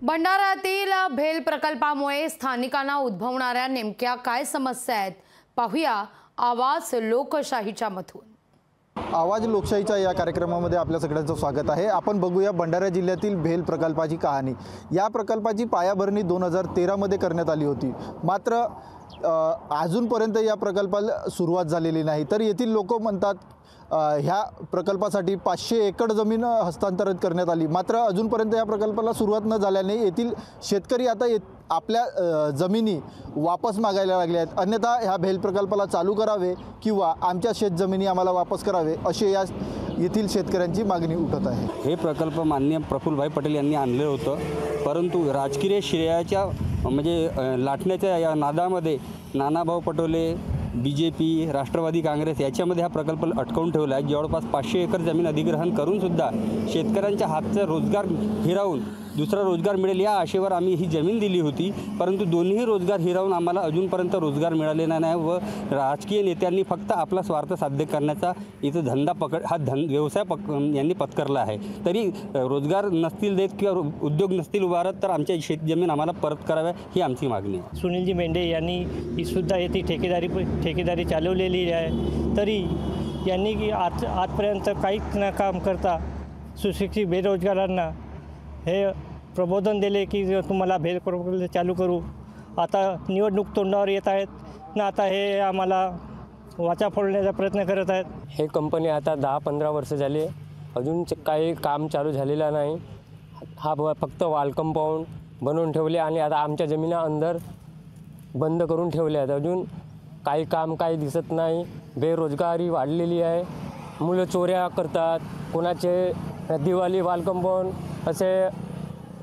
भंडाऱ्यातील भेल प्रकल्पामुळे स्थानिकांना उद्भवणाऱ्या नेमक्या काय समस्या आहेत पाहूया आवाज लोकशाहीच्या मधून। आवाज लोकशाहीच्या या कार्यक्रमामध्ये आपल्या सगळ्यांचं स्वागत आहे। आपण बघूया भंडारा जिल्ह्यातील भेल प्रकल्पाची कहाणी। या प्रकल्पाची पायाभरणी 2013 मध्ये करण्यात आली होती, मात्र अजूनपर्यंत या प्रकल्पाला सुरुवात झालेली नाही। तर येथील लोक म्हणतात ह्या प्रकल्पासाठी 500 एकर जमीन हस्तांतरित करण्यात आली, मात्र अजूनपर्यंत या प्रकल्पाला सुरुवात न झाल्याने येथील शेतकरी आता आपल्या जमिनी वापस मागायला लागले आहेत। अन्यथा ह्या भेल प्रकल्पाला चालू करावे किंवा आमच्या शेतजमिनी आम्हाला वापस करावे अशी या येथील शेतकऱ्यांची मागणी उठत आहे। हे प्रकल्प माननीय प्रफुल्लभाई पटेल यांनी आणले होतं, परंतु राजकीय श्रेयाच्या म्हणजे लाटण्याच्या या नादामध्ये नानाभाऊ पटोले, BJP, राष्ट्रवादी काँग्रेस याच्यामध्ये हा प्रकल्प अटकवून ठेवला आहे। जवळपास 500 एकर जमीन अधिग्रहण करून सुद्धा शेतकऱ्यांच्या हातचा रोजगार हिरावून दुसरा रोजगार मिळेल या आशेवर आम्ही ही जमीन दिली होती, परंतु दोन्ही रोजगार हिरावून आम्हाला अजूनपर्यंत रोजगार मिळालेला नाही व राजकीय नेत्यांनी फक्त आपला स्वार्थ साध्य करण्याचा इथं व्यवसाय यांनी पत्करला आहे। तरी रोजगार नसतील देत किंवा उद्योग नसतील उभारत तर आमच्या शेतजमीन आम्हाला परत कराव्या ही आमची मागणी आहे। सुनीलजी मेंढे यांनी सुद्धा येथे ठेकेदारी चालवलेली आहे, तरी यांनी की आजपर्यंत काहीच न काम करता सुशिक्षित बेरोजगारांना हे प्रबोधन दिले की तुम्हाला भेल प्रकल्प चालू करू। आता निवडणूक तोंडावर येत आहेत ना, आता हे आम्हाला वाचा फोडण्याचा प्रयत्न करत आहेत। हे कंपनी आता 10-15 वर्ष झाली, अजून काही काम चालू झालेलं नाही। हा फक्त वॉल कंपाऊंड बनवून ठेवले आणि आता आमच्या जमिना अंदर बंद करून ठेवल्या आहेत। अजून काही दिसत नाही। बेरोजगारी वाढलेली आहे, मुलं चोऱ्या करतात, कोणाचे दिवाळी वॉल कंपाऊंड असे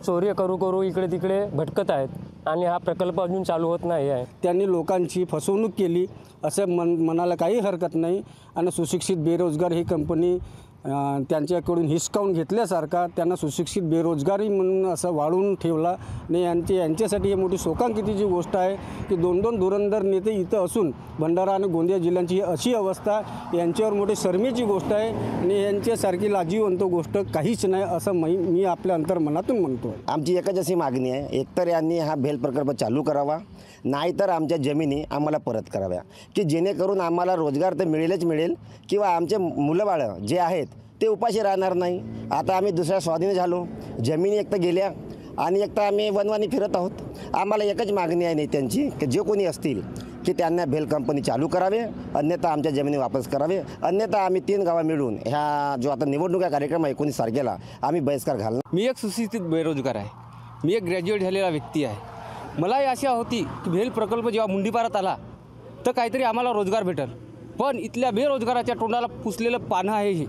चोरी करू इकडे तिकडे भटकत आहेत आणि हा प्रकल्प अजून चालू होत नाही आहे। त्यांनी लोकांची फसवणूक केली असं म्हणायला काही हरकत नाही आणि सुशिक्षित बेरोजगार ही कंपनी त्यांच्याकडून हिसकावून घेतल्यासारखा त्यांना सुशिक्षित बेरोजगारी म्हणून असं वाढवून ठेवला आणि यांच्यासाठी ही मोठी शोकांतिकाची गोष्ट आहे की 2-2 धुरंधर नेते इथं असून भंडारा आणि गोंदिया जिल्ह्यांची अशी अवस्था यांच्यावर मोठी शरमेची गोष्ट आहे आणि यांच्यासारखी लाजीवंत गोष्ट काहीच नाही असं मी आपल्या अंतर्मनातून म्हणतो। आमची एकच अशी मागणी आहे, एकतर यांनी हा भेल प्रकल्प चालू करावा, नाहीतर आमच्या जमिनी आम्हाला परत कराव्या की जेणेकरून आम्हाला रोजगार तर मिळेल किंवा आमचे मुलंबाळं जे आहेत ते उपाशी राहणार नाही। आता आम्ही दुसऱ्या स्वाधीन झालो, जमिनी एक तर गेल्या आणि एक तर आम्ही वनवानी फिरत आहोत। आम्हाला एकच मागणी आहे नेत्यांची की जे कोणी असतील की त्यांना भेल कंपनी चालू करावे, अन्यथा आमच्या जमिनी वापस करावे, अन्यथा आम्ही 3 गावा मिळून ह्या जो आता निवडणुका कार्यक्रम आहे 19 तारखेला आम्ही बहिष्कार घालणार। मी एक सुशिक्षित बेरोजगार आहे, मी एक ग्रॅज्युएट झालेला व्यक्ती आहे। मला ही आशा होती की भेल प्रकल्प जेव्हा मुंडीपारात आला तर काहीतरी आम्हाला रोजगार भेटेल, पण इथल्या बेरोजगाराच्या तोंडाला पुसलेलं पानं आहे हे।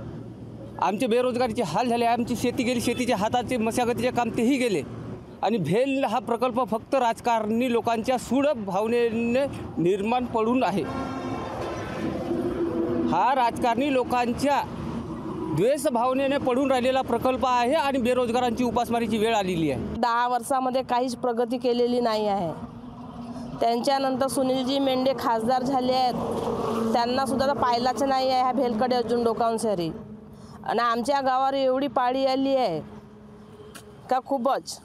आमचे बेरोजगारीचे हाल झाले, आमची शेती गेली, शेतीच्या हाताचे मशागतीचे काम तेही गेले आणि भेल हा प्रकल्प फक्त राजकारणी लोकांच्या सूड भावनेने निर्माण पडून आहे। हा राजकारणी लोकांच्या द्वेष भावनेने पडून राहिलेला प्रकल्प आहे आणि बेरोजगारांची उपासमारीची वेळ आलेली आहे। 10 वर्षामध्ये काहीच प्रगती केलेली नाही आहे। त्यांच्यानंतर सुनीलजी मेंढे खासदार झाले आहेत, त्यांना सुद्धा पाहिलाच नाही आहे ह्या भेलकडे अजून डोकावून सरी। आणि आमच्या गावावर एवढी पाळी आली आहे का खूपच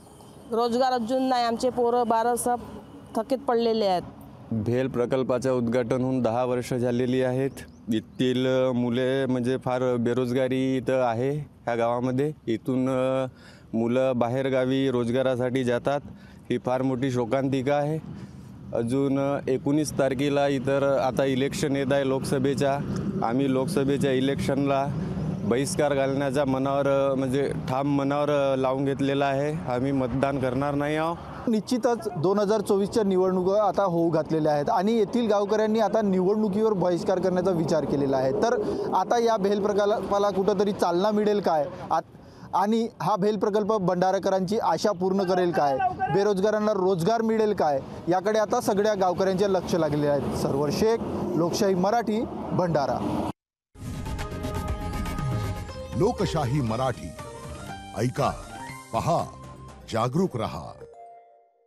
रोजगार अजून नाही, आमचे पोरं बारं सब थकीत पडलेले आहेत। भेल प्रकल्पाचं उद्घाटन होऊन 10 वर्ष झालेली आहेत। येथील मुले म्हणजे फार बेरोजगारी इथं आहे ह्या गावामध्ये। इथून मुलं बाहेरगावी रोजगारासाठी जातात, ही फार मोठी शोकांतिका आहे। अजून 19 तारखेला इतर आता इलेक्शन येत आहे लोकसभेच्या, आम्ही लोकसभेच्या इलेक्शनला बहिष्कार घालण्याचा मनावर म्हणजे ठाम मनावर लावून घेतलेला आहे। आम्ही मतदान करणार नाही आहोत। निश्चितच 2024च्या निवडणुका आता होऊ घातलेल्या आहेत आणि येथील गावकऱ्यांनी आता निवडणुकीवर बहिष्कार करण्याचा विचार केलेला आहे। तर आता या भेल प्रकल्पाला कुठंतरी चालना मिळेल काय आणि हा भेल प्रकल्प भंडारकरांची आशा पूर्ण करेल काय, बेरोजगारांना रोजगार मिळेल काय, याकडे आता सगळ्या गावकऱ्यांचे लक्ष लागले आहेत। सरवर शेख, लोकशाही मराठी, भंडारा। लोकशाही मराठी ऐका, पहा, जागरूक रहा।